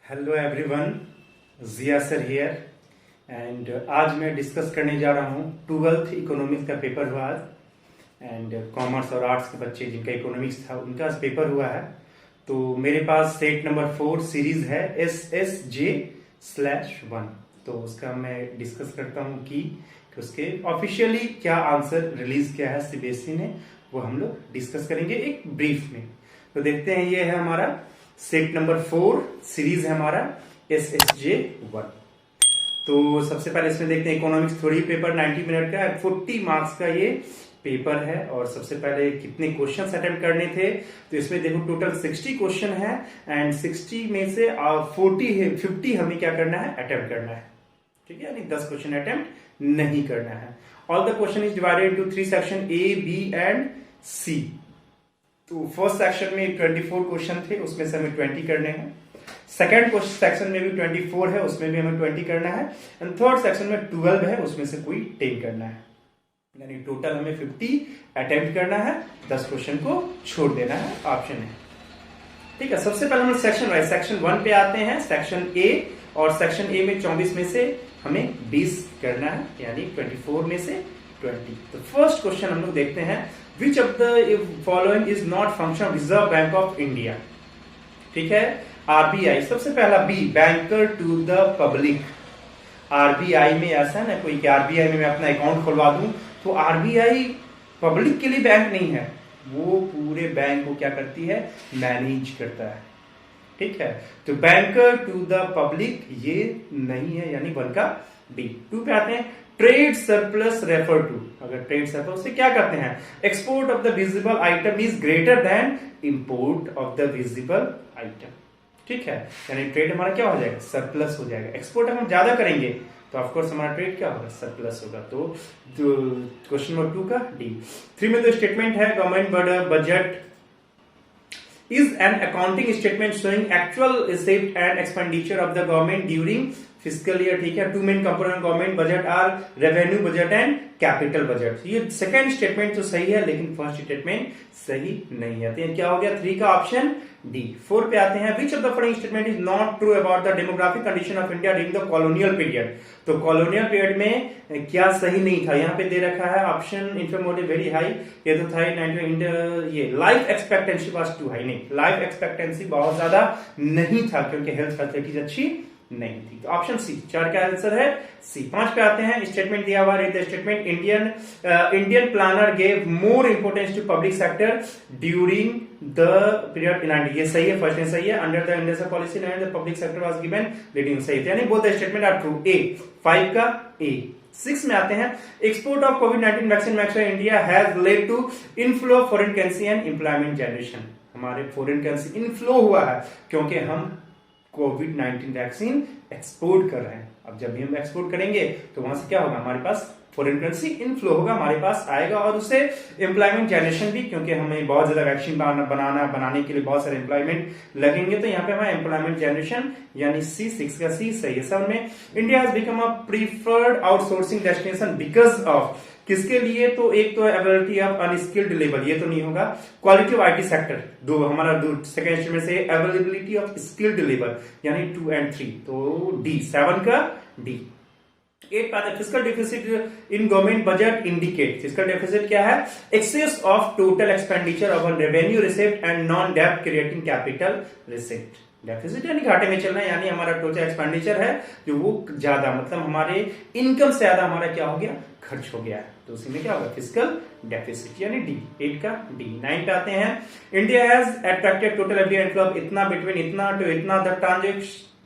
Hello everyone, Jiya sir here and आज मैं discuss करने जा रहा हूँ 12th इकोनॉमिक्स का पेपर हुआ आज। एंड कॉमर्स और आर्ट्स के बच्चे जिनका इकोनॉमिक्स था उनका पेपर हुआ है। तो मेरे पास सेट नंबर 4 सीरीज है SSJ/1। तो उसका मैं डिस्कस करता हूँ कि उसके ऑफिशियली क्या आंसर रिलीज किया है सीबीएसई ने, वो हम लोग डिस्कस करेंगे एक ब्रीफ में। तो देखते हैं, ये है हमारा सेट नंबर 4 सीरीज है हमारा SSJ1। तो सबसे पहले इसमें देखते हैं इकोनॉमिक्स थ्योरी पेपर 90 मिनट का 40 मार्क्स का ये पेपर है। और सबसे पहले कितने क्वेश्चन अटेम्प्ट करने थे, तो इसमें देखो टोटल 60 क्वेश्चन है एंड 60 में से 50 हमें क्या करना है, अटेम्प्ट करना है। ठीक है, यानी 10 क्वेश्चन अटेम्प्ट नहीं करना है। All the question is divided into 3 section A, B and C। तो फर्स्ट सेक्शन में 24 क्वेश्चन थे, उसमें से हमें 20 करने हैं। सेकंड सेक्शन में भी 24 है, उसमें भी हमें 20 करना है। एंड थर्ड सेक्शन में 12 है, उसमें से कोई 10 करना है। यानी टोटल हमें 50 अटेम्प्ट करना है, 10 क्वेश्चन को छोड़ देना है, ऑप्शन है। ठीक है, सबसे पहले हम सेक्शन 1 पे आते हैं। सेक्शन A, और सेक्शन A में 24 में से हमें 20 करना है, यानी 24 में से 20। तो फर्स्ट क्वेश्चन हम लोग देखते हैं, which of the following is not function Reserve Bank of India. ठीक है, आरबीआई सबसे पहला B, banker to the public. RBI में ऐसा ना कोई कि आरबीआई में मैं अपना अकाउंट खुलवा दूं, तो आरबीआई पब्लिक के लिए बैंक नहीं है, वो पूरे बैंक को क्या करती है, मैनेज करता है। ठीक है, तो बैंकर टू द पब्लिक ये नहीं है, यानी 1 का बी। 2 पे आते हैं, ट्रेड सरप्लस रेफर टू। अगर ट्रेड सरप्लस से क्या करते हैं, export of the visible item is greater than import of the visible item. ठीक है, यानी ट्रेड हमारा क्या हो जाएगा, सरप्लस हो जाएगा। एक्सपोर्ट हम ज्यादा करेंगे तो ऑफकोर्स हमारा ट्रेड क्या होगा, सरप्लस होगा। तो क्वेश्चन नंबर 2 का डी। 3 में तो स्टेटमेंट है, government budget is an accounting statement showing actual receipt and expenditure of the government during fiscal year। ठीक है, 2 main component government budget are revenue budget and capital budget. ये second statement तो सही है, लेकिन फर्स्ट स्टेटमेंट सही नहीं है। तो ये क्या हो गया, 3 का ऑप्शन डी। 4 पे आते हैं, which of the following statement is not true about the demographic condition of India during the colonial period. तो कॉलोनियल पीरियड में क्या सही नहीं था, यहाँ पे दे रखा है ऑप्शन इन्फॉर्मेटिव वेरी हाई, ये तो था 90। ये life expectancy was too high, नहीं लाइफ एक्सपेक्टेंसी बहुत ज्यादा नहीं था, क्योंकि हेल्थ फैसिलिटीज अच्छी नहीं थी। तो ऑप्शन सी, 4 का आंसर है सी। 5 पे आते हैं, स्टेटमेंट दिया हुआ है, statement Indian planner gave more importance to public sector during the period in India. ये सही है, फर्स्ट सही है। Under the industrial policy the public sector was given leading, सही है, यानी both the statement are true. A 5 का A. 6 में आते हैं, एक्सपोर्ट ऑफ कोविड-19 vaccine India has led to inflow of foreign currency and employment generation. हमारे foreign currency inflow हुआ है क्योंकि हम कोविड-19 वैक्सीन एक्सपोर्ट कर रहे हैं। अब जब भी हम एक्सपोर्ट करेंगे तो वहां से क्या होगा, हमारे पास फॉरेन करेंसी इनफ्लो होगा, हमारे पास आएगा, और उससे एम्प्लॉयमेंट जनरेशन भी, क्योंकि हमें बहुत ज्यादा वैक्सीन बनाने के लिए बहुत सारे एम्प्लॉयमेंट लगेंगे। तो यहाँ पे हमारा एम्प्लॉयमेंट जनरेशन यानी सी, 6 का सी सही है। 7 में, India has become a preferred outsourcing destination because of, किसके लिए, तो एक तो अवेलेबिलिटी ऑफ अनस्किल्ड लेबर, ये तो नहीं होगा। क्वालिटी ऑफ आईटी सेक्टर, हमारा सेकंड स्टेटमेंट से अवेलेबिलिटी ऑफ स्किल्ड लेबर, यानी 2 एंड 3, तो डी 7 का डी। 8 पाता है, fiscal deficit in government budget indicate. Fiscal deficit क्या है, excess of total expenditure of revenue receipt and non डेब्ट क्रिएटिंग कैपिटल रिसिप्ट। डेफिसिट यानी घाटे में चलना है, यानी हमारा टोटल एक्सपेंडिचर है जो वो ज्यादा, मतलब हमारे इनकम से ज्यादा हमारा क्या हो गया, खर्च हो गया है, तो उसी में क्या होगा, फिस्कल डेफिसिट, यानी डी। 8 का डी। 9 पे आते हैं, India has attracted total FDI inflow इतना बिटवीन इतना टू इतना, the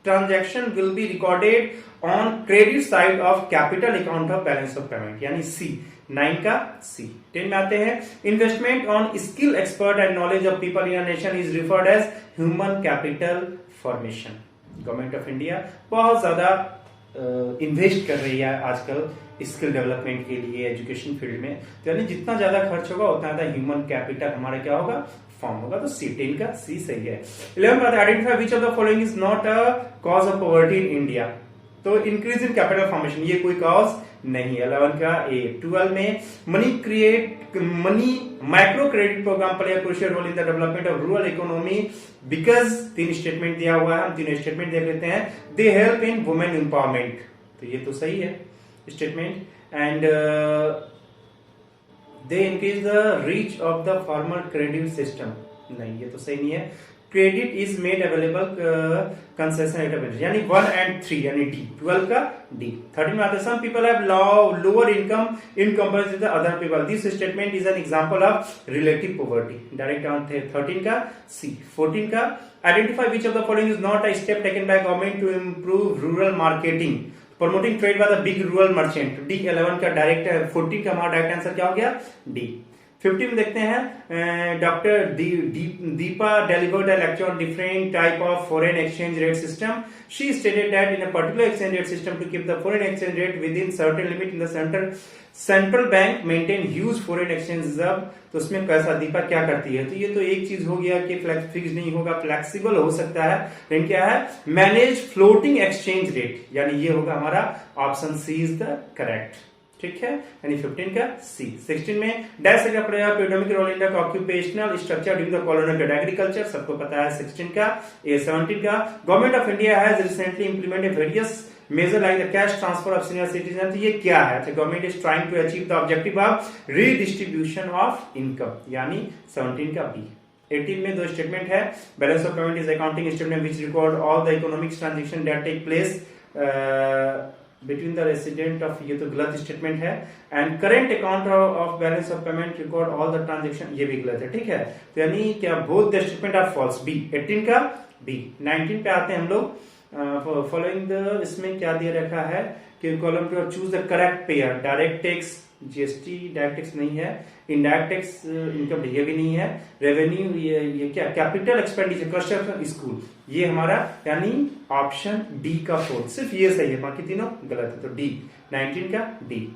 transaction will be recorded on credit side of capital account of balance of payment, यानी सी। 9 का सी। 10 में आते हैं, investment on skill expert and knowledge of people in a nation is referred as human capital formation. Government of India बहुत ज्यादा invest कर रही है आजकल स्किल डेवलपमेंट के लिए एजुकेशन फील्ड में, तो यानी जितना ज्यादा खर्च होगा उतना ज्यादा ह्यूमन कैपिटल हमारा क्या होगा, फॉर्म होगा। तो सी 10 का सी सही है। 11 identify which of the following is not a cause of poverty in India. तो इंक्रीज इन कैपिटल फॉर्मेशन ये कोई कॉज नहीं है। 11 का ए। 12 में money micro credit programme play crucial role in the development of rural economy because 3 statement दिया हुआ है, हम 3 स्टेटमेंट देख लेते हैं। They help in women empowerment, तो ये तो सही है statement. And they increase the reach of the formal credit system, नहीं ये तो सही नहीं है। Credit is made available concession यानी 1 and 3 यानी डी। 12 का डी। 13 में आते हैं some people have lower income in comparison with other people, this statement is an example of relative poverty, direct answer है 13 का सी। 14 का identify which of the following is not a step taken by government to improve rural marketing promoting trade by the big rural merchant, D. 11 का direct 14 का हमारा direct answer क्या हो गया D. 15 में देखते हैं doctor Deepa delivered a lecture on different type of foreign exchange rate system, she stated that in a particular exchange rate system to keep the foreign exchange rate within certain limit in the central bank maintain huge foreign exchange reserve, तो उसमें कैसा दीपा क्या करती है, तो ये तो एक चीज हो गया कि फिक्स नहीं होगा, फ्लेक्सिबल हो सकता है, लेकिन क्या है मैनेज फ्लोटिंग एक्सचेंज रेट, यानी ये होगा हमारा option C is the correct, ठीक है, यानी 15 का सी। 16 में डैश का प्रयोग पेडोमिक role in the occupational structure during the colonial period agriculture, सबको पता है 16 का ए। 17 का government of India has recently implemented various measure like the cash transfer of senior citizen, तो ये क्या है, तो government is trying to achieve the objective of redistribution of income, यानी 17 का बी। 18 में 2 स्टेटमेंट है, balance of payment is accounting statement which record all the economic transaction that take place between the resident of, ये तो गलत statement है। And current account of balance of payment record all the transaction, ये भी गलत है, ठीक है, तो यानी क्या both the statement are false, B. 18 का बी। 19 पे आते हैं हम लोग, फॉलोइंग द, इसमें क्या दिया रखा है कि column to choose the correct pair, direct tax GST direct tax नहीं है, इनडायरेक्ट टैक्स इनकम ये भी नहीं है, रेवेन्यू ये क्या कैपिटल एक्सपेंडिचर कंस्ट्रक्शन स्कूल, ये हमारा यानी ऑप्शन डी का 4, सिर्फ ये सही है, बाकी तीनों गलत है, तो डी। 19 का डी।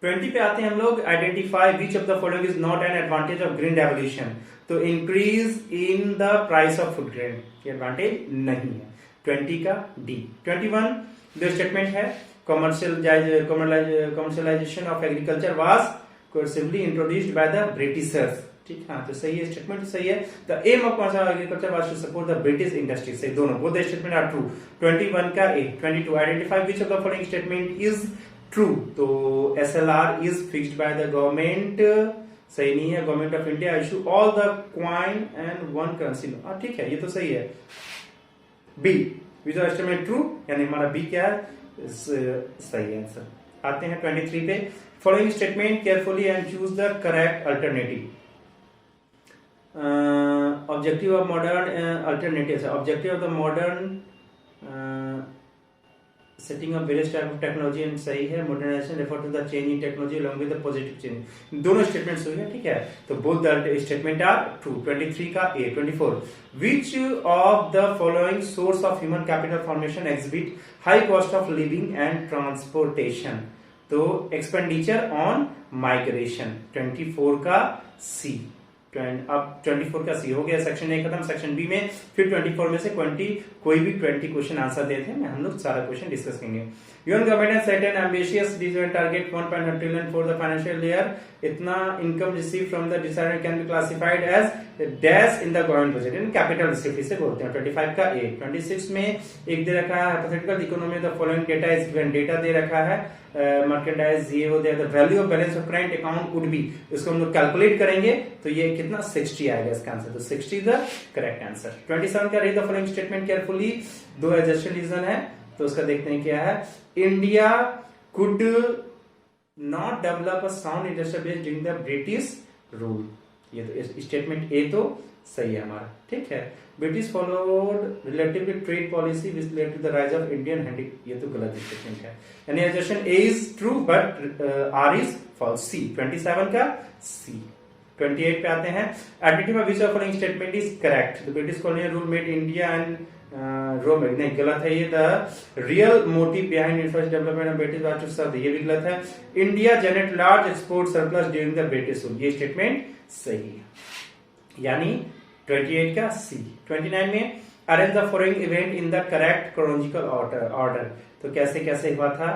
20 पे आते हैं हम लोग, identify which of the following is not an advantage of green revolution, तो increase in the price of food grain, ये एडवांटेज नहीं है, 20 का डी। 21 दो स्टेटमेंट है, commercialization of agriculture was coercively introduced by the Britishers, ठीक है, तो सही है, स्टेटमेंट तो सही है। The aim of commercial agriculture was to support the British industry, सही, दोनों both the statement are true. 21 का A. 22 identify which of the following statement is true, तो SLR is fixed by the government, सही नहीं है, government of India issue all the coin and one currency, ठीक है, ये तो सही है। B which of statement true, यानी हमारा बी क्या है, सही आंसर। आते हैं 23 पे, following statement carefully and choose the correct alternative, objective of modern alternative, objective of the modern setting of various type of technology and सही है, modernisation refer to the change in technology along with the positive change, दोनों statements हुए हैं, ठीक है, तो both the statement are true. 23 का A. 24 which of the following source of human capital formation exhibit high cost of living and transportation, तो expenditure on migration, 24 का सी। अब 24 का सी हो गया, सेक्शन ए खत्म। सेक्शन बी में फिर 24 में से कोई भी 20 क्वेश्चन आंसर देते हैं, हम लोग सारा क्वेश्चन डिस्कस करेंगे। UN government has set an ambitious different target 1.1 trillion for the financial year, इतना income receive from the decided can be classified as dash in the government budget, in capital receive इसे बोलते हैं। 25 का ए। 26 में एक दे रखा है hypothetical economy the following data is given, data दे रखा है मर्केंडाइज ये वो दे, the value of balance of current account would be, इसको हम लोग कैलकुलेट करेंगे तो ये कितना 60 आएगा इसका आंसर, तो 60 द करेक्ट आंसर। 27 का read the following statement carefully, 2 adjusted reason है, तो उसका देखते हैं क्या है, India could not develop a sound industrial base during the British rule, ये तो स्टेटमेंट ए तो सही है हमारा, ठीक है। British followed relatively trade policy which led to the rise of Indian handy, ये तो गलत स्टेटमेंट है, यानी assertion A is true but R is false, C. 27 का सी। 28 पे आते हैं, एडमिटिव of which of following statement is correct, the British colonial rule made India and roamed, नहीं गलत है ये, the real motive behind infrastructure development of British was to सर्व, ये भी गलत है, India generate large export surplus during the British rule, ये statement सही है, यानी 28 का सी। 29 में arrange the following event in the correct chronological order. तो कैसे कैसे हुआ था,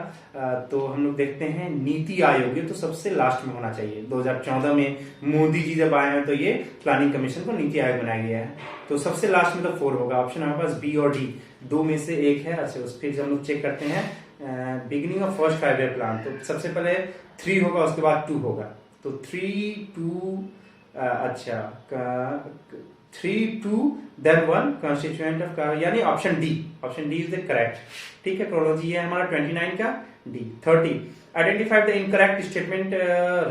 तो हम लोग देखते हैं नीति आयोग, ये तो सबसे लास्ट में होना चाहिए। 2014 में मोदी जी जब आए हैं तो ये प्लानिंग कमीशन को नीति आयोग बनाया गया है, तो सबसे लास्ट में तो 4 होगा। ऑप्शन हमारे पास बी और डी, दो में से एक है। अच्छा, उस फिर हम लोग चेक करते हैं beginning of first 5 year plan, तो सबसे पहले 3 होगा, उसके बाद 2 होगा, तो 3 2 अच्छा 3 2 देन 1 कॉन्स्टिट्यूएंट ऑफ, यानी option D is the correct. ठीक है, क्रोनोलॉजी है हमारा 29 का D. 30 identify the incorrect statement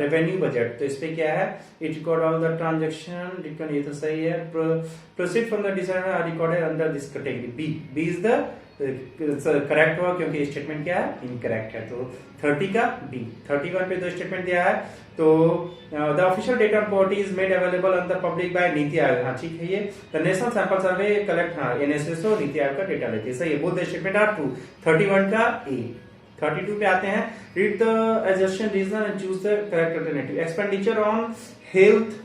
revenue budget, तो इस पे क्या है, it record all the transaction, ये तो सही है। Proceed from the design recorded under this category, B is the correct हुआ क्योंकि स्टेटमेंट क्या है, इनकरेक्ट है, तो 30 का बी। 31 पे दो स्टेटमेंट दिया है, तो the official data on poverty is made available on the public by NITI Aayog, हाँ ठीक है। ये the national sample survey collect, हाँ एनएसएसओ नीति आयोग का डेटा लेती है, सही है। Both the statement are true. 31 का ए। 32 पे आते हैं, read the adjusted reason and choose the correct alternative. Expenditure on health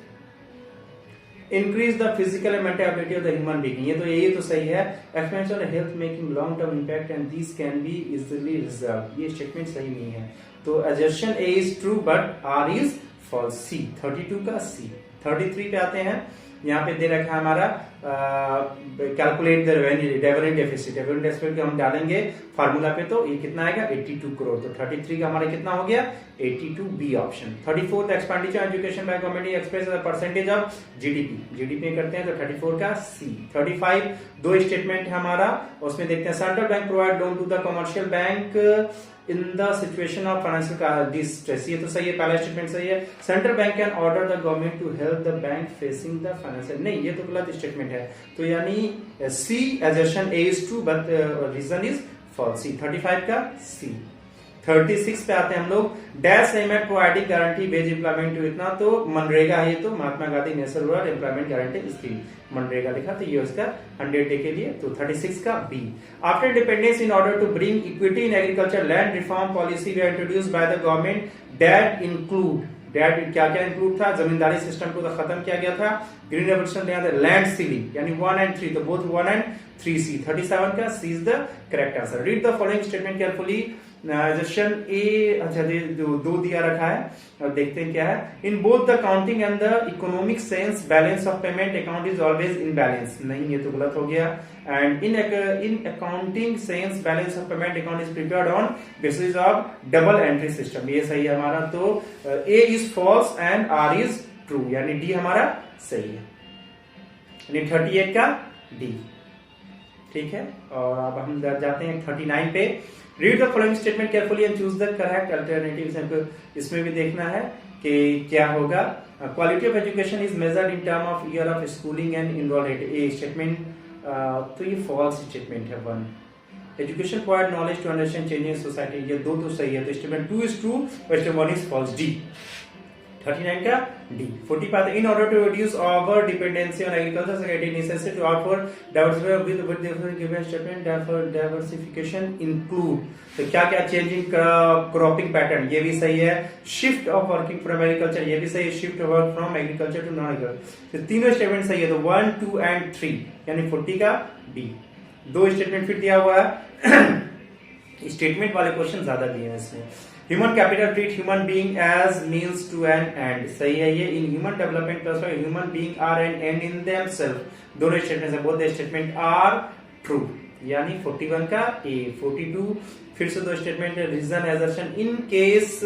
increase the physical and mental ability of the human being, ये तो सही है। Expenditure on health making long term impact and this can be easily resolve, ये statement सही नहीं है, तो adjusted A is true but R is false, C. 32 का सी। 33 पे आते हैं, यहाँ पे दे रखा है हमारा calculate the revenue deficit. Revenue deficit हम डालेंगे फार्मूला पे, तो ये कितना आएगा, 82 करोड़, तो 33 का हमारा कितना हो गया, 82 B option. 34 expenditure education by government express percentage of GDP करते हैं, तो 34 का सी। 35 दो स्टेटमेंट है हमारा, उसमें देखते हैं central bank provide loan to the commercial bank in the situation of financial distress, ये तो सही है, पहला स्टेटमेंट सही है। Central bank can order the government to help the bank facing the financial, नहीं ये तो गलत स्टेटमेंट है, तो यानी C assertion A is true but reason is false, C. 35 का सी। 36 पे आते हैं हम लोग, dash aim at providing guarantee wage employment to, इतना तो मनरेगा है, ये तो Mahatma Gandhi national rural employment guarantee scheme, MNREGA लिखा, तो ये उसका 100 डे के लिए, तो 36 का B. After independence in order to bring equity in agriculture land reform policy were introduced by the government that include, that क्या क्या इंक्लूड था, जमींदारी सिस्टम को तो खत्म किया गया था, ग्रीन रेवोल्यूशन, लैंड सीलिंग, यानी 1 and 3, तो बोथ 1 and 3 सी। 37 का C is the correct answer. Read the following statement carefully. Section A, अच्छा दो दिया रखा है, और देखते हैं क्या है। In both the accounting and the economic sense balance of payment account is always in balance, नहीं ये तो गलत हो गया। And in accounting sense balance of payment account is prepared on basis of double entry system, ये सही है हमारा, तो A is false and R is true, यानी डी हमारा सही है, यानी 38 का डी। ठीक है, और अब हम जाते हैं 39 पे। Read the following statement carefully and choose the correct alternative, इसमें भी देखना है कि क्या होगा। Quality of education is measured in term of year of schooling and enrolment, A statement, तो ये फॉल्स स्टेटमेंट है। 1 education provide knowledge to understand changes society, ये दो तो सही है, तो statement 2 is true, statement 1 is false, D. 39 का डी। 40 पाते, इन order to reduce our dependency on agriculture secretary necessary to offer diversify with the given statement diversification include, तो क्या क्या चेंजिंग क्रॉपिंग पैटर्न, ये भी सही है। Shift of working from agriculture, ये भी सही है, shift work from agriculture to non agriculture, तो तीनों स्टेटमेंट सही है, तो 1 2 and 3, यानी 40 का डी। दो स्टेटमेंट फिर दिया हुआ है, स्टेटमेंट वाले क्वेश्चन ज्यादा दिए हैं इसमें। Human capital treat human being as means to an end, सही है ये। In human development process human being are an end in themselves, दोनों स्टेटमेंट है, बोथ स्टेटमेंट आर ट्रू, यानी 41 का ए। 42 फिर से दो स्टेटमेंट है, reason assertion in case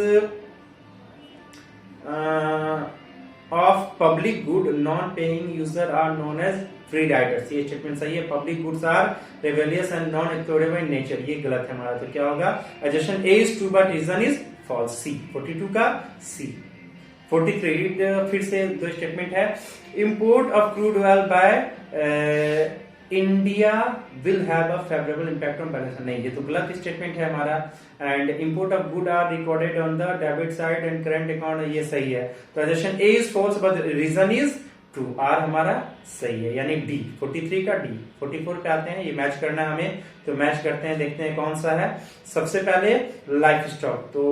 of public good non paying user are known as free riders, ये statement सही है। Public goods are rivalrous and non explorable in nature, ये गलत है हमारा, तो क्या होगा, assertion A is true but reason is false, C. 42 का सी। 43 फिर से दो स्टेटमेंट है, import of crude oil by India will have a favourable impact on balance, नहीं ये तो गलत स्टेटमेंट है हमारा। And import of good are recorded on the debit side and current account, ये सही है, तो assertion A is false but reason is true, R हमारा सही है, यानी डी। 43 का डी। 44 पे आते हैं, ये मैच करना है हमें, तो मैच करते हैं, देखते हैं कौन सा है। सबसे पहले लाइफ स्टॉक, तो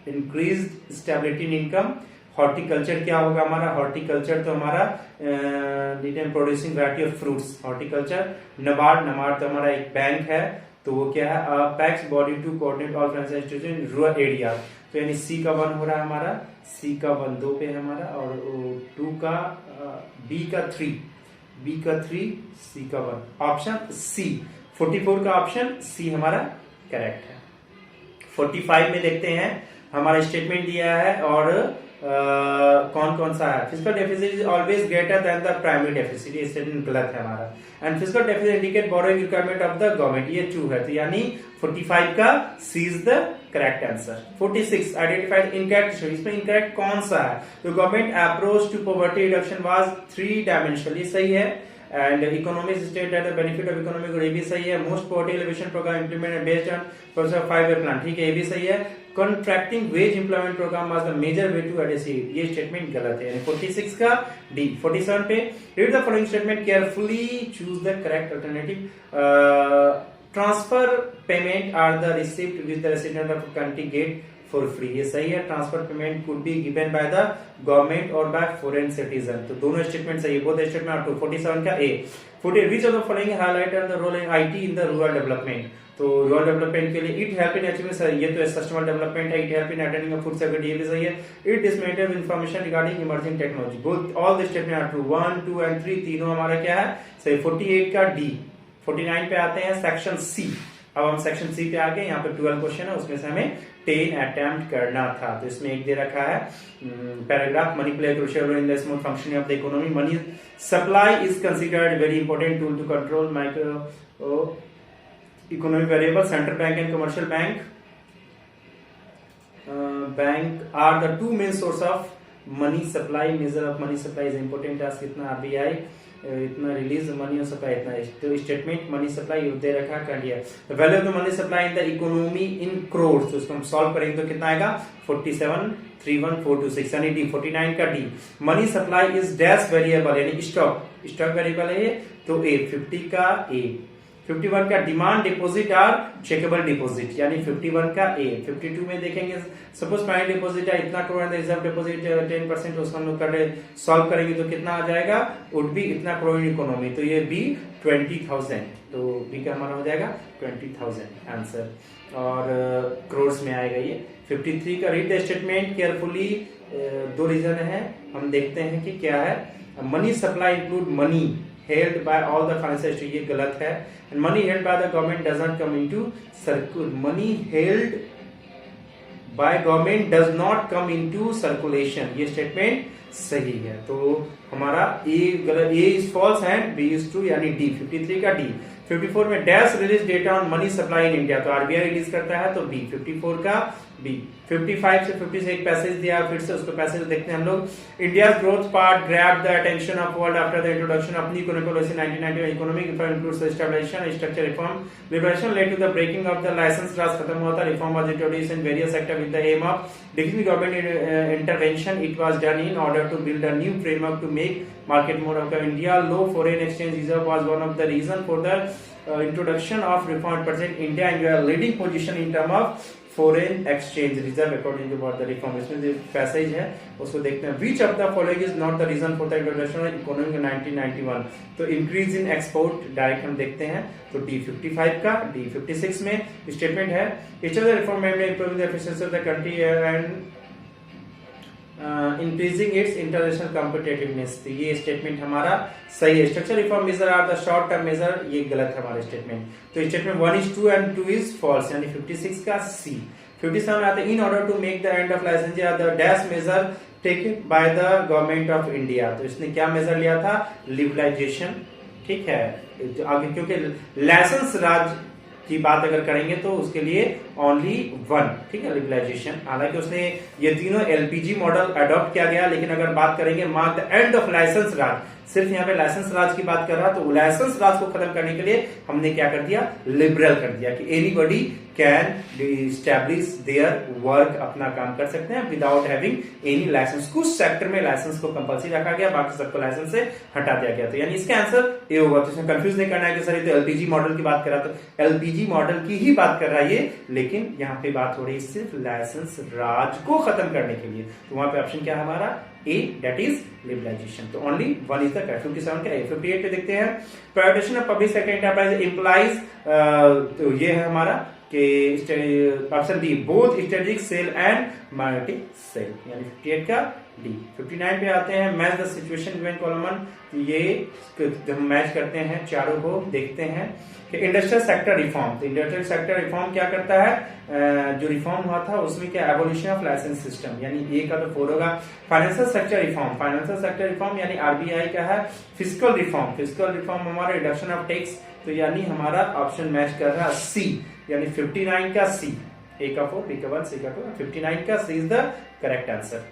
increase stability in income, horticulture क्या होगा हमारा? हॉर्टिकल्चर तो हमारा producing variety of fruits, horticulture. NABARD तो हमारा एक बैंक है, तो वो क्या है? Apex body to coordinate all financial institution in rural area. तो यानी सी का 1 हो रहा है हमारा, सी का 1 2 पे है हमारा, और 2 का बी का 3, बी का 3, सी का 1, ऑप्शन सी 44 का ऑप्शन सी हमारा करेक्ट है। 45 में देखते हैं हमारा स्टेटमेंट दिया है, और कौन कौन सा है? Physical deficit is always greater than the primary deficit, ये स्टेटमेंट गलत है हमारा। And physical deficit indicate borrowing requirement of the government, ये ट्रू है, तो यानी 45 का C is the correct answer. 46 identified incorrect, इसमें इनकरेक्ट कौन सा है? तो government approach to poverty reduction was 3 dimensional, ये सही है। And economic state that the benefit of economic, ये भी सही है। Most poverty alleviation programme implemented based on process of 5-year plan, ठीक है, ये भी सही है। Contracting wage employment programme was the major way to address it, ये स्टेटमेंट गलत है, यानी 46 का डी। 47 पे read the following statement carefully, choose the correct alternative. Transfer payment are the receipt with the resident of country get for free, ये सही है। Transfer payment could be given bye the government और bye foreign citizen, तो दोनों statement सही है, both statement are true. 47 का A. 40 which of the following highlight the role in IT in the rural development, तो रूरल डेवलपमेंट के लिए it help in achieving, ये तो सस्टेनेबल डेवलपमेंट है, it help in attaining a food security, ये भी सही है। It dismantle information regarding emerging technology, both all the statement are true. 1, 2 and 3 तीनों हमारा क्या है? सही। 48 का डी। 49 पे आते हैं सेक्शन सी। अब हम सेक्शन सी पे आ गए, यहाँ पे 12 क्वेश्चन है, उसमें से हमें 10 अटेम्प्ट करना था, तो इसमें एक दे रखा है paragraph, money play crucial role in the smooth functioning of the economy, money supply is considered very important tool to control micro economic variable, central bank and commercial bank are the 2 main source of money supply, measure of money supply is important task, इतना RBI, इतना release money और supply, इतना तो statement money supply दे रखा कर दिया। Value of the money supply in the economy in crores, तो इसको हम सॉल्व करेंगे तो कितना आएगा? 47,31,426, यानी डी। 49 का D. Money supply is dash variable, यानी स्टॉक वेरिएबल है ये, तो ए। 50 का ए। 51 का डिमांड डिपॉजिट और चेकेबल डिपॉजिट, यानी 51 का ए। 52 में देखेंगे सपोज प्राइमरी डिपॉजिट है इतना करोड़, रिजर्व डिपॉजिट 10%, उसको हम लोग कर सॉल्व करेंगे तो कितना आ जाएगा? वुड बी इतना करोड़ इकोनॉमी, तो ये बी 20,000, तो बी का हमारा हो जाएगा 20,000 आंसर, और करोड़ में आएगा ये। 53 का read the statement carefully, 2 reason है, हम देखते हैं कि क्या है। Money supply include money held by all the financial institutions, ये गलत है। and money held by the government does not come into money held by government does not come into circulation, ये स्टेटमेंट सही है, तो हमारा ए गलत, A is false and B is true, यानी डी। 53 का डी। 54 में dash release data on money supply in India, तो आरबीआई रिलीज करता है, तो बी। 54 का बी। 55 से 50 से एक पैसेज दिया, फिर से उसको पैसेज देखते हैं हम लोग। India's growth part grab the attention of world after the introduction of new economic policy 1990, economic reform includes stabilization, structure reform, liberation led to the breaking of the licence raj खत्म हुआ था, reform was introduced in various sector with the aim of decreasing government intervention, it was done in order to build a new framework to make market more of India, low foreign exchange reserve was one of the reason for the introduction of reform. Present India enjoy a leading position in term of foreign exchange reserve according to what the reform, इसमें जो passage है उसको देखते हैं। Which of the following is not the reason for the introduction of economic in 1991, तो increase in export direct हम देखते हैं, तो D 55 का। D 56 में स्टेटमेंट है each of the reform aimed at improving the efficiency of the country and increasing its international competitiveness, तो ये स्टेटमेंट हमारा सही है। Structure reform measure are the short term measure, ये गलत है हमारा स्टेटमेंट, तो statement 1 is true and 2 is false, यानी 56 का सी। 57 आते हैं in order to make the end of licence या the dash measure taken by the government of India, तो इसने क्या मेजर लिया था? लिबरलाइजेशन, ठीक है, आगे क्योंकि लाइसेंस राज की बात अगर करेंगे तो उसके लिए ओनली 1, ठीक है, लिबरलाइजेशन। हालांकि उसने ये तीनों एलपीजी मॉडल अडॉप्ट किया गया, लेकिन अगर बात करेंगे mark the end of licence raj, सिर्फ यहाँ पे लाइसेंस राज की बात कर रहा, तो लाइसेंस राज को खत्म करने के लिए हमने क्या कर दिया, लिबरल कर दिया कि anybody can establish their work, अपना काम कर सकते हैं विदाउट हैविंग एनी लाइसेंस। कुछ सेक्टर में लाइसेंस को कंपल्सरी रखा गया, बाकी सबको लाइसेंस से हटा दिया गया। तो यानी इसका आंसर ये होगा। तो इसमें कंफ्यूज नहीं करना है कि सर ये तो एलपीजी मॉडल की बात कर रहा, तो एलपीजी मॉडल की ही बात कर रहा है ये, लेकिन यहाँ पे बात हो रही है सिर्फ लाइसेंस राज को खत्म करने के लिए। तो वहां पे ऑप्शन क्या है हमारा, ए, दैट इज लिबरलाइजेशन। तो only one is the correct. 57 क्या है, 58 पे देखते हैं, privatisation of public sector enterprise implies, तो ये है हमारा कि option D both strategic sale and minority sale, यानी 58 का डी। 59 पे आते हैं, match the situation given column. ये हम मैच करते हैं चारों को, देखते हैं कि इंडस्ट्रियल सेक्टर रिफॉर्म। तो इंडस्ट्रियल सेक्टर रिफॉर्म क्या करता है, जो रिफॉर्म हुआ था उसमें क्या, एवोल्यूशन ऑफ लाइसेंस सिस्टम, यानी ए का तो 4 होगा। Financial sector reform, financial sector reform यानी आरबीआई का है। फिजिकल रिफॉर्म, फिजिकल रिफॉर्म हमारा रिडक्शन ऑफ टैक्स, तो यानी हमारा ऑप्शन मैच कर रहा है सी, यानी 59 का सी। ए का 4, बी का 1, सी का 2, 59 का C is the correct answer.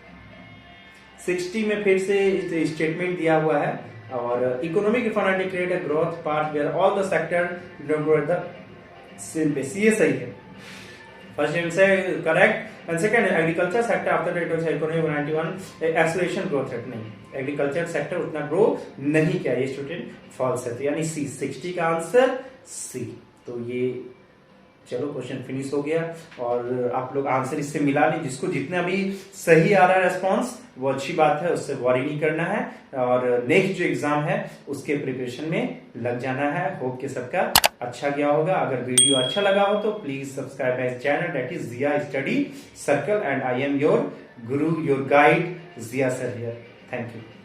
60 में फिर से स्टेटमेंट दिया हुआ है, और economic reform create a growth path where all the sector grow at the same pace, ये सही है। First answer correct, and second agriculture sector after the economy 91 acceleration growth rate, नहीं, एग्रीकल्चर सेक्टर उतना grow नहीं किया, ये student false है। तो यानी सी, 60 का आंसर सी। तो ये चलो क्वेश्चन फिनिश हो गया, और आप लोग आंसर इससे मिला नहीं, जिसको जितना भी सही आ रहा है रेस्पॉन्स वो अच्छी बात है, उससे वरी नहीं करना है, और नेक्स्ट जो एग्जाम है उसके प्रिपरेशन में लग जाना है। होप कि सबका अच्छा गया होगा। अगर वीडियो अच्छा लगा हो तो please subscribe my channel, that is Jiya study circle, and I am your guru, your guide Jiya sir here. Thank you.